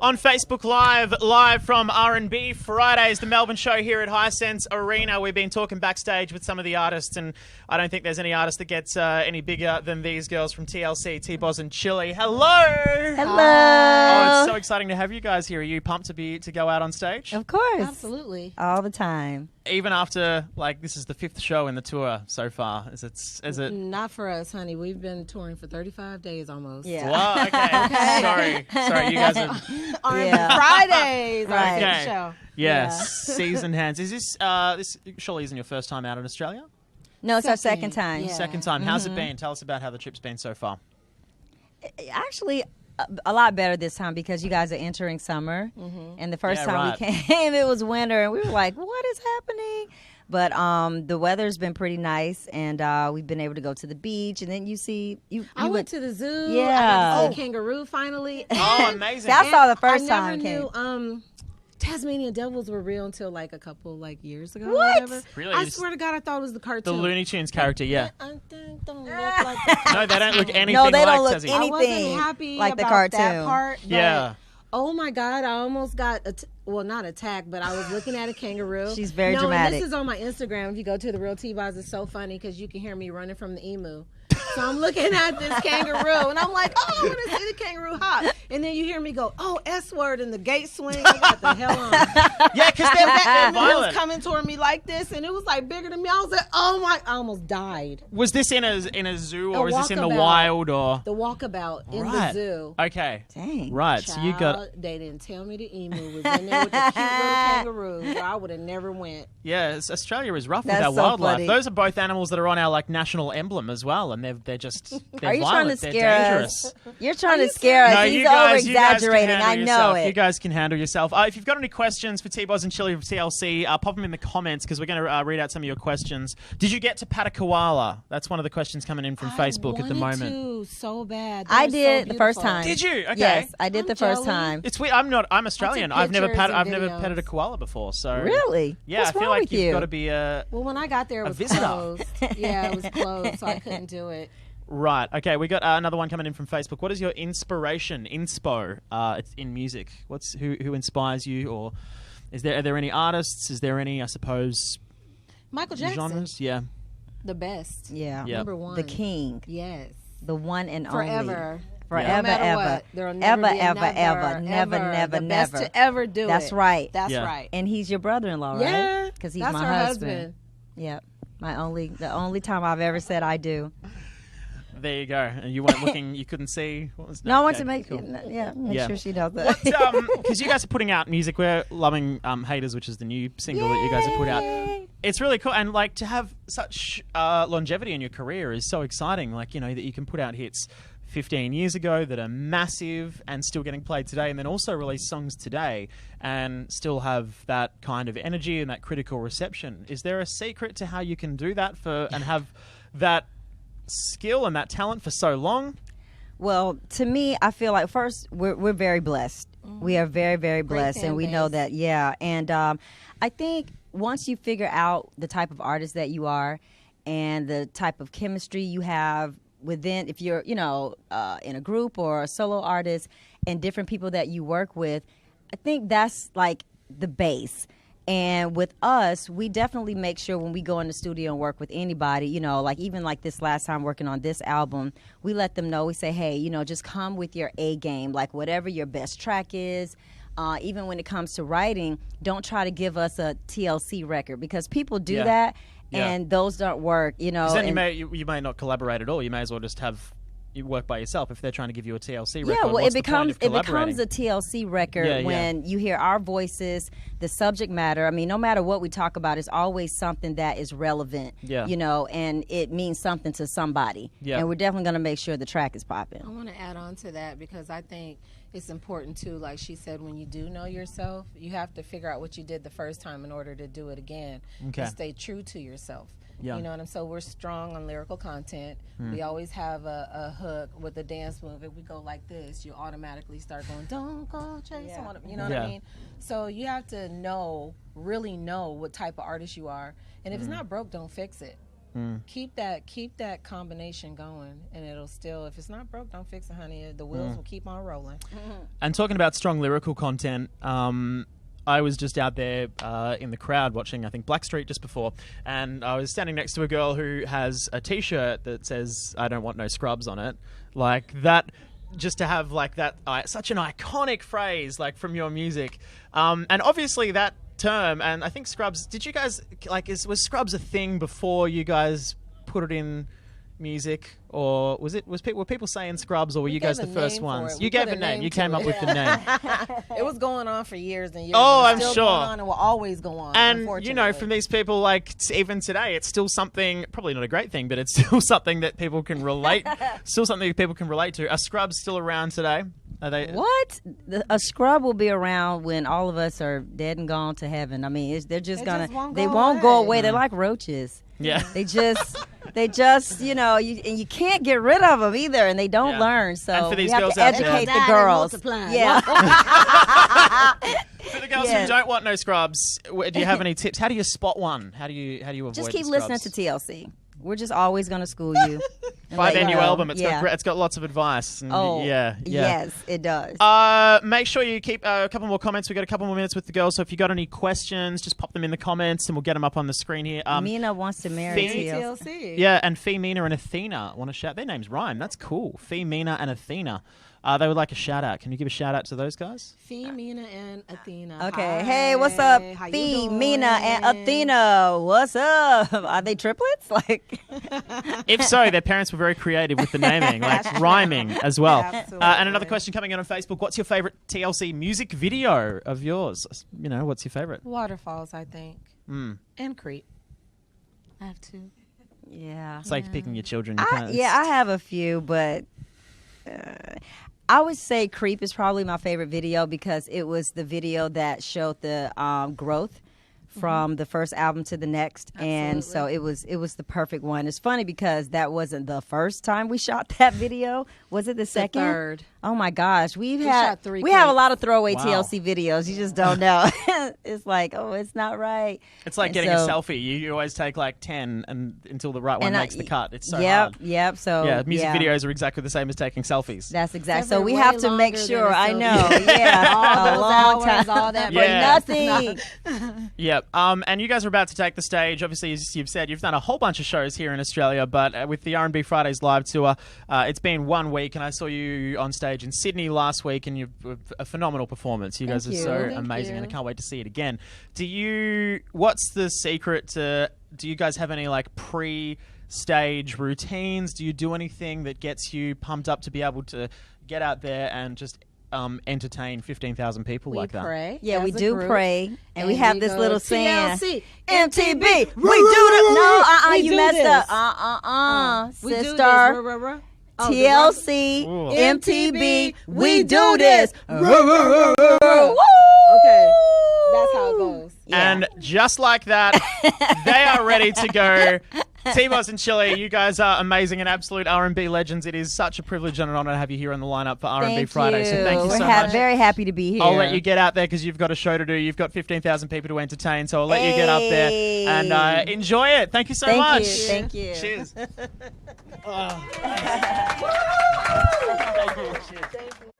On Facebook live from RNB Fridays, the Melbourne show here at Hisense Arena. We've been talking backstage with some of the artists, and I don't think there's any artist that gets any bigger than these girls from TLC, T-Boz and Chilli. Hello! Hello! Oh, it's so exciting to have you guys here. Are you pumped to go out on stage? Of course. Absolutely. All the time. Even after, like, this is the 5th show in the tour so far. Is it? Not for us, honey. We've been touring for 35 days almost. Yeah. Wow, okay. Sorry, you guys are... RNB Fridays. Right. Okay. Show. Yes, seasoned hands. Is this surely isn't your first time out in Australia? No, it's our second time. Yeah. Second time. How's it been? Tell us about how the trip's been so far. Actually, a lot better this time because you guys are entering summer. And the first time we came, it was winter, and we were like, what is happening? But the weather's been pretty nice, and we've been able to go to the beach. And then I went to the zoo. Yeah. I got to see a kangaroo finally. Oh, amazing. That's all the first time I never came. knew Tasmanian devils were real until like a couple years ago. What? Or whatever. Really? I swear to God, I thought it was the The cartoon. Looney Tunes character, yeah. I don't look like the No, they don't look anything No, they like don't look Tassie. I wasn't anything happy like the about cartoon. that part. But, Yeah. oh my God! I almost got not attacked, but I was looking at a kangaroo. She's very And dramatic. this is on my Instagram. If you go to the real T-Boz, it's so funny because you can hear me running from the emu. So I'm looking at this kangaroo, and I'm like, oh, I'm going to see the kangaroo hop. And then you hear me go, oh, S word, and the gate swing. I got the hell on. Yeah, because they're That emu was violent. coming toward me like this, and it was like bigger than me. I was like, oh my, I almost died. Was this in a zoo, or A was this in the walkabout. wild, or? The walkabout in the Right. zoo. Okay. Dang. Right, so you got... Child, they didn't tell me the emu was in there with the cute little kangaroos. Or I would have never went. Yeah, Australia is rough with That's our so wildlife. funny. Those are both animals that are on our like national emblem as well, and they're just they're Are you violent. trying to they're scare dangerous. us? You're trying to scare us. No, He's you guys can over-exaggerating. handle I know yourself. it. You guys can handle yourself. If you've got any questions for T-Boz and Chilli of TLC, pop them in the comments because we're going to read out some of your questions. Did you get to pat a koala? That's one of the questions coming in from Facebook at the moment. I wanted to so bad. I They're did so the first beautiful. time. Did you? Okay. Yes, I did I'm the first jelly. time. It's weird. I'm Australian. I've never pictures and petted a videos. koala before. So Really? yeah, What's I feel wrong like with you've you? got to be a Well, when I got there, it was visitor. closed. Yeah, it was closed, so I couldn't do it. right. Okay, we got another one coming in from Facebook. What is your inspiration, inspo, it's in music? Who inspires you, or are there any artists? Is there any, I suppose, Michael Jackson, genres? Yeah. the best. Yeah. Yeah. Number one. The king. Yes. The one and Forever. only. Forever, No matter ever. what. There'll never Ever, be ever, another, ever. Never, ever. never, The best never. to ever do That's it. right. That's Yeah. right. And he's your brother-in-law, Yeah. right? Because he's That's my her husband. Yep. The only time I've ever said I do. There you go. And you weren't looking. You couldn't see. What was No, I want okay, to make cool. make Yeah. sure she knows that. Because you guys are putting out music. We're loving Haters, which is the new single that you guys have put out. Yay. It's really cool, and like to have such longevity in your career is so exciting. Like, you know, that you can put out hits 15 years ago that are massive and still getting played today, and then also release songs today and still have that kind of energy and that critical reception. Is there a secret to how you can do that and have that skill and that talent for so long? Well, to me, I feel like first we're very blessed. We are very, very blessed, fan and we know base. that. Yeah, and I think once you figure out the type of artist that you are and the type of chemistry you have within, if you're in a group or a solo artist, and different people that you work with, I think that's like the base. And with us, we definitely make sure when we go in the studio and work with anybody, like even like this last time working on this album, we let them know, we say, hey, just come with your A game, like whatever your best track is. Even when it comes to writing, don't try to give us a TLC record because people do that and those don't work, 'Cause then you may not collaborate at all. You may as well just have you work by yourself if they're trying to give you a TLC record. Yeah, well, what's the point of it becomes collaborating? a TLC record when you hear our voices, the subject matter. I mean, no matter what we talk about, it's always something that is relevant. Yeah. And it means something to somebody. Yeah. And we're definitely going to make sure the track is popping. I want to add on to that because I think it's important too, like she said, when you do know yourself, you have to figure out what you did the first time in order to do it again. Okay. And stay true to yourself. Yeah. You know what I'm saying? So we're strong on lyrical content. We always have a hook with a dance move. If we go like this, you automatically start going, don't go chase someone. You know what I mean? So you have to really know what type of artist you are. And if it's not broke, don't fix it. Keep that combination going, and it'll still. If it's not broke, don't fix it, honey. The wheels will keep on rolling. And talking about strong lyrical content, I was just out there in the crowd watching, I think, Blackstreet just before, and I was standing next to a girl who has a T-shirt that says "I don't want no scrubs" on it, like that. Just to have like that, such an iconic phrase, like from your music, and obviously that term, and I think scrubs. Did you guys like? Was scrubs a thing before you guys put it in music, or were people saying scrubs, or were you guys the first ones? You gave a name. You came up with the name. It was going on for years and years. Oh, and I'm still sure. Going on and will always go on. And you know, from these people, like even today, it's still something. Probably not a great thing, but it's still something that people can relate. Still something that people can relate to. Are scrubs still around today? Are they? What? A scrub will be around when all of us are dead and gone to heaven. I mean, they're just gonna. They won't go away. They're like roaches. Yeah. They just, you know, you can't get rid of them either, and they don't learn. So and for these we have girls to out there- educate the girls. Yeah. For the girls who don't want no scrubs, do you have any tips? How do you spot one? How do you avoid Just keep the listening scrubs? to TLC. We're just always going to school you. Buy their new know. album. It's got lots of advice. And yes, it does. Make sure you keep a couple more comments. We've got a couple more minutes with the girls, so if you got any questions, just pop them in the comments and we'll get them up on the screen here. Mina wants to marry TLC. TLC. Yeah, and Femina and Athena want to shout. Their names rhyme. That's cool. Femina and Athena. They would like a shout out. Can you give a shout out to those guys? Femina and Athena. Okay. Hi. Hey, what's up? How you Femina and doing? Athena. What's up? Are they triplets? Like, If so, their parents were very creative with the naming, like rhyming as well. Absolutely. And another question coming in on Facebook. What's your favorite TLC music video of yours? You know, what's your favorite? Waterfalls, I think. And Creep. I have two. yeah. It's like picking your children. You can't, I have a few, but I would say Creep is probably my favorite video because it was the video that showed the growth from the first album to the next. And so it was the perfect one. It's funny because that wasn't the first time we shot that video. Was it the second? third. Oh my gosh. We shot 3 have a lot of throwaway Wow. TLC videos. You just don't know. It's like, oh, it's not right. It's like And getting a so- selfie. You always take like 10 until the right one And makes the cut. It's so hard. Yep. So Yeah, music videos are exactly the same as taking selfies. That's exactly. Except So for we way have to make longer than sure. a I selfie. know. Yeah. All a those long hours, time. all that for Yeah. nothing. Yep. And you guys are about to take the stage. Obviously, as you've said, you've done a whole bunch of shows here in Australia, but with the RNB Fridays live tour, it's been 1 week, and I saw you on stage in Sydney last week, and you've a phenomenal performance. You guys are you. so Thank amazing, you. and I can't wait to see it again. What's the secret to? Do you guys have any like pre-stage routines? Do you do anything that gets you pumped up to be able to get out there and just entertain 15,000 people We like that? pray. Yeah, we as a do group, pray, and we and have we this go little saying. TLC. MTB, we do the no, We you do messed this. up. We do this. Sister. Ruh. Oh, the TLC, Ooh. MTB, we do this. Okay, Woo! that's how it goes. Yeah. And just like that, they are ready to go. T-Boz and Chilli, you guys are amazing and absolute R&B legends. It is such a privilege and an honor to have you here on the lineup for R&B Thank Friday. So thank you We're so much. very happy to be here. I'll let you get out there because you've got a show to do. You've got 15,000 people to entertain. So I'll let you get up there and enjoy it. Thank you so much. Thank you. Cheers. Thank you. Cheers.